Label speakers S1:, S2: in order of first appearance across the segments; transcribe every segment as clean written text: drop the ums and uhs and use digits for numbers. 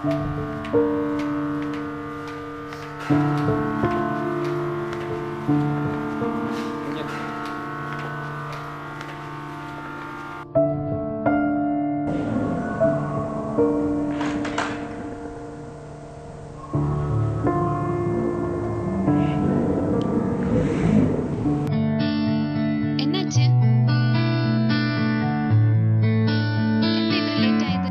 S1: என்னாச்சு? என்ன இவ்ளோ லேட் ஆயிது?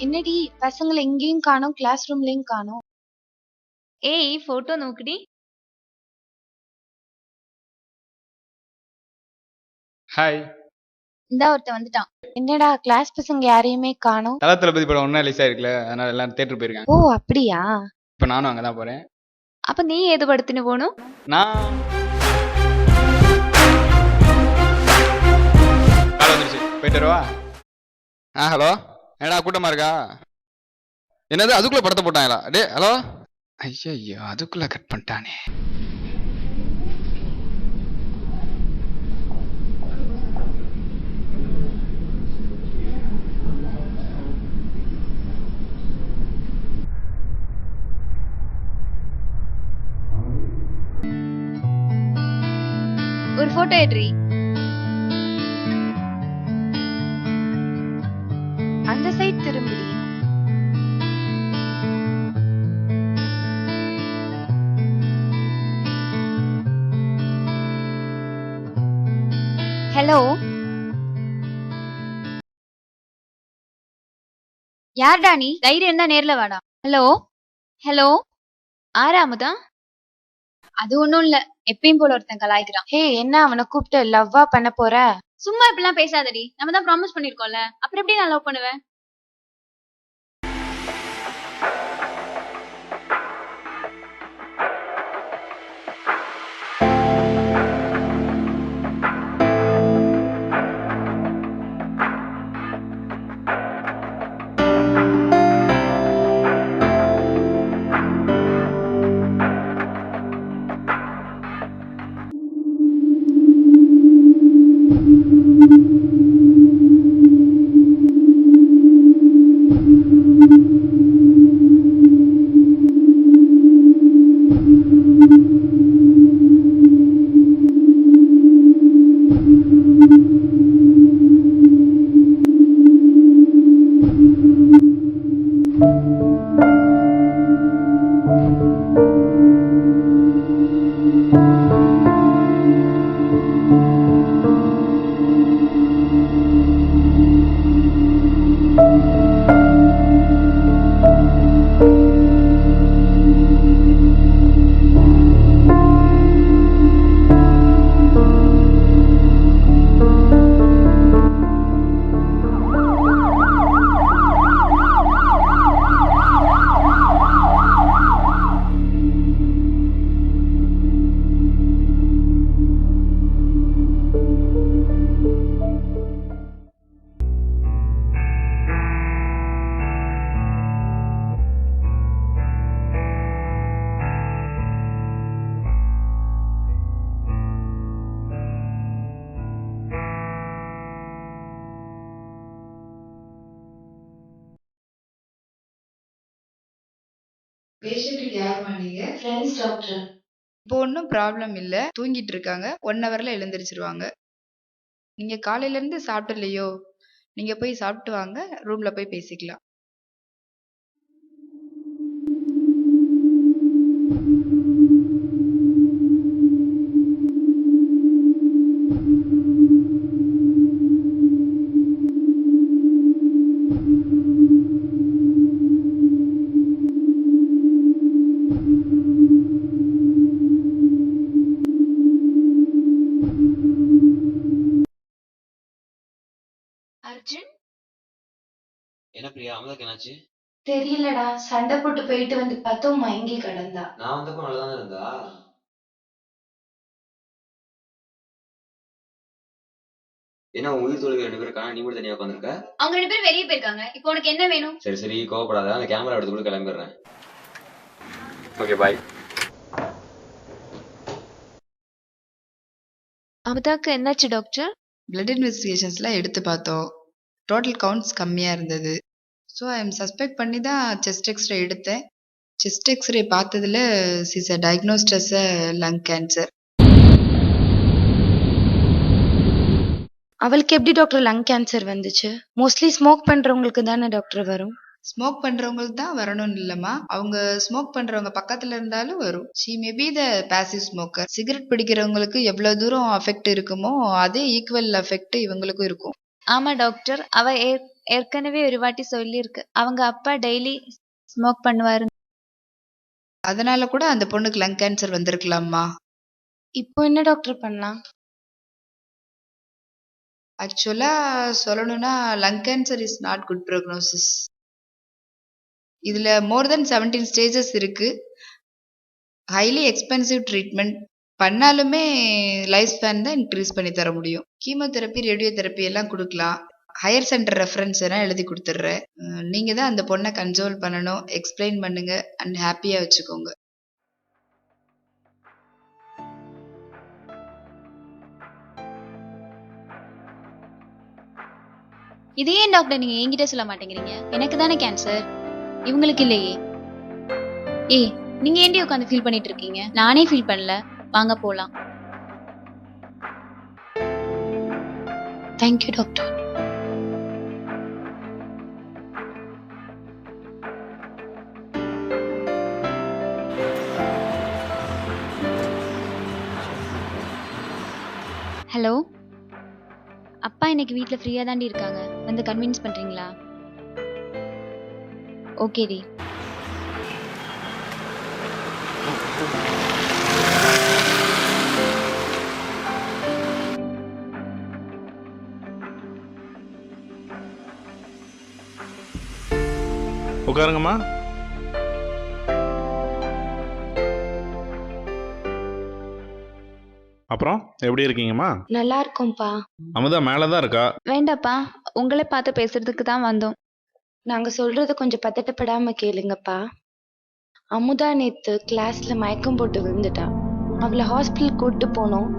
S2: என்னடி பசங்களை எங்கேயும் காணோம், கிளாஸ் ரூம்லயும் காணோம்.
S1: ஏய் ஃபோட்டோ നോക്കടി.
S3: ஹாய்.
S2: இந்தா ஒருத்தன் வந்துட்டான். என்னடா கிளாஸ் பசங்க யாரையுமே காணோம்?
S3: தல தளபதி படம் ஒன்றா ரிலீஸ் ஆயிருக்குல்ல, அதனால எல்லாரும் தேட்டர் போயிருக்காங்க.
S2: ஓ அப்படியா?
S3: இப்போ நானும் அங்கே தான் போகிறேன்.
S1: അപ്പൊ നീ ഏത് പടത്തിന് പോണു?
S3: நான் கால் வந்துருச்சு, போயிட்டு வரவா? ஹலோ, என்னடா கூட்டமாக இருக்கா? என்னது அதுக்குள்ளே படத்தை போட்டாங்களா? டே ஹலோ. ஐயோ அதுக்குள்ளே கட் பண்ணிட்டானே.
S1: ஒரு போட்டோ எடுறி.
S2: அந்த சைடு திரும்புடி.
S1: ஹலோ, யார்டா நீ? தைரியம் இருந்தா நேர்ல வாடா. ஹலோ ஹலோ, ஆரா அமுதா? அது ஒண்ணும் இல்ல, எப்பயும் போல ஒருத்தன் கலாய்க்கிறான்.
S2: ஹே, என்ன அவனை கூப்பிட்டு லவ்வா பண்ண போற?
S1: சும்மா இப்படிலாம் பேசாதடி, நம்ம தான் ப்ராமிஸ் பண்ணிருக்கோம்ல, அப்புறம் எப்படி நான் லவ் பண்ணுவேன்?
S4: பேஷண்ட்டுக்கு யாரும்மா நீங்க?
S2: Friends doctor.
S4: இப்போ ஒன்றும் ப்ராப்ளம் இல்லை, தூங்கிட்டு இருக்காங்க, 1 ஹவரில் எழுந்திரிச்சிருவாங்க. நீங்கள் காலையிலேருந்து சாப்பிடலையோ? நீங்கள் போய் சாப்பிட்டு வாங்க, ரூமில் போய் பேசிக்கலாம்.
S2: அர்ஜுன்,
S5: என்ன பிரியா, அமுதாக்கு என்னாச்சு?
S2: தெரியலடா, சண்டை போட்டு போயிட்டு வந்து பார்த்தோம் மயங்கி கிடந்தா.
S5: நான் வந்தப்போ நல்லா தானே இருந்தா? என்ன உன் உயிர் தோழி 2 பேரும் காணோம், நீ மட்டும் தனியா உட்காந்துருக்க?
S1: அவங்க 2 பேரும் வெளியே போயிருக்காங்க. இப்போ உனக்கு என்ன வேணும்?
S5: சரி சரி, கோவப்படாத. அந்த கேமரா எடுத்துக்கூட கிளம்பிடுறேன். Okay bye.
S2: அமுதாக்கு என்னாச்சு டாக்டர்?
S4: பிளட் இன்வெஸ்டிகேஷன்ஸ்லாம் எடுத்து பார்த்தோம். டோட்டல் கவுண்ட்ஸ் கம்மியாக இருந்தது. ஸோ ஐஎம் சஸ்பெக்ட் பண்ணி தான் செஸ்ட் எக்ஸ்ரே எடுத்தேன். செஸ்ட் எக்ஸ்ரே பார்த்ததுல she's diagnosed as lung cancer.
S2: அவளுக்கு எப்படி டாக்டர் லங் கேன்சர் வந்துச்சு? மோஸ்ட்லி ஸ்மோக் பண்றவங்களுக்கு தானே டாக்டர் வரும்.
S4: ஸ்மோக் பண்ணுறவங்களுக்கு தான் வரணும்னு இல்லைம்மா, அவங்க ஸ்மோக் பண்ணுறவங்க பக்கத்தில் இருந்தாலும் வரும். She maybe the passive smoker. Cigarette பிடிக்கிறவங்களுக்கு எவ்வளோ தூரம் அஃபெக்ட் இருக்குமோ அதே ஈக்குவல் அஃபெக்ட் இவங்களுக்கும் இருக்கும்.
S1: ஆமா டாக்டர், அவ ஏற்கனவே ஒரு வாட்டி சொல்லியிருக்கு. அவங்க அப்பா டெய்லி ஸ்மோக் பண்ணுவாரு.
S4: அதனால கூட அந்த பொண்ணுக்கு லங் கேன்சர் வந்திருக்கலாம்மா.
S2: இப்போ என்ன டாக்டர் பண்ணலாம்?
S4: ஆக்சுவலாக சொல்லணும்னா lung cancer is not good prognosis. இதில் மோர் தென் 17 ஸ்டேஜஸ் இருக்குது. ஹைலி எக்ஸ்பென்சிவ் ட்ரீட்மெண்ட் பண்ணாலுமே லைஃப் ஸ்பேன் தான் இன்க்ரீஸ் பண்ணி தர முடியும். கீமோதெரப்பி, ரேடியோ தெரப்பி எல்லாம் கொடுக்கலாம். ஹையர் சென்டர் ரெஃபரன்ஸ் எல்லாம் எழுதி கொடுத்துட்றேன். நீங்கள் தான் அந்த பொண்ணை கன்சோல் பண்ணணும், எக்ஸ்பிளைன் பண்ணுங்க அண்ட் ஹாப்பியாக வச்சுக்கோங்க.
S1: இதே ஏன் டாக்டர் நீங்க என்கிட்ட சொல்ல மாட்டேங்கிறீங்க? எனக்கு தானே கேன்சர், இவங்களுக்கு இல்லையே. ஏய், நீங்க ஏன்டி உட்காந்து ஃபீல் பண்ணிட்டு இருக்கீங்க? நானே ஃபீல் பண்ணல. வாங்க போலாம்.
S2: Thank you doctor.
S1: ஹலோ, அப்பா இன்னைக்கு வீட்ல ஃப்ரீயா தாண்டி இருக்காங்க. வந்து கன்வின்ஸ் பண்றீங்களா? ஓகே டி.
S6: உட்காருங்கம்மா. அப்புறம் எப்படி இருக்கீங்கம்மா?
S2: நல்லா இருக்கோம்ப்பா.
S6: அமுதா மேலே தான் இருக்கா.
S1: வேண்டாப்பா, உங்களை பார்த்து பேசுறதுக்கு தான் வந்தோம்.
S2: நாங்க சொல்றத கொஞ்சம் பதட்டப்படாம கேளுங்கப்பா. அமுதா நேத்து கிளாஸ்ல மயக்கம் போட்டு விழுந்துட்டா. அவளை ஹாஸ்பிட்டல் கூட்டு போனோம்.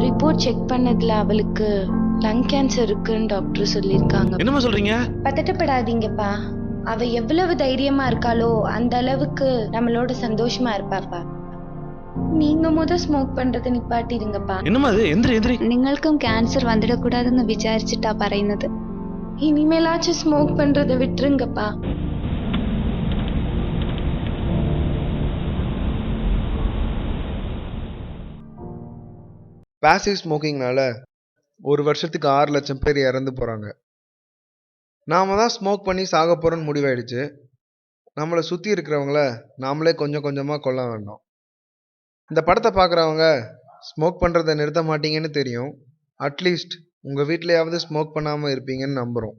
S2: ரிப்போர்ட் செக் பண்ணதுல அவளுக்கு லங் கேன்சர் இருக்குன்னு டாக்டர் சொல்லியிருக்காங்க.
S6: என்னம்மா சொல்றீங்க?
S2: பதட்டப்படாதீங்கப்பா. அவ எவ்வளவு தைரியமா இருக்காளோ அந்த அளவுக்கு நம்மளோட சந்தோஷமா இருப்பாப்பா. நீங்க ஸ்மோக் பண்றதை நிப்பாட்டிடுங்கப்பா.
S6: என்னம்மா அது? எந்திரி எந்திரி.
S1: നിങ്ങൾക്കും ക്യാൻസർ വന്നിടக்கூடாதுன்னு വിചാരിച്ചിട്ടാ പറയുന്നത്.
S2: இனிமேலாச்சும் ஸ்மோக் பண்றதை விட்டுருங்கப்பா.
S7: பாசிவ் ஸ்மோக்கிங்னால ஒரு வருஷத்துக்கு 6 லட்சம் பேர் இறந்து போகிறாங்க. நாம தான் ஸ்மோக் பண்ணி சாக போகிறோன்னு முடிவாயிடுச்சு. நம்மளை சுற்றி இருக்கிறவங்கள நாமளே கொஞ்சம் கொஞ்சமாக கொல்ல வேண்டாம். இந்த படத்தை பார்க்குறவங்க ஸ்மோக் பண்ணுறதை நிறுத்த மாட்டீங்கன்னு தெரியும். அட்லீஸ்ட் உங்கள் வீட்லையாவது ஸ்மோக் பண்ணாமல் இருப்பீங்கன்னு நம்புகிறோம்.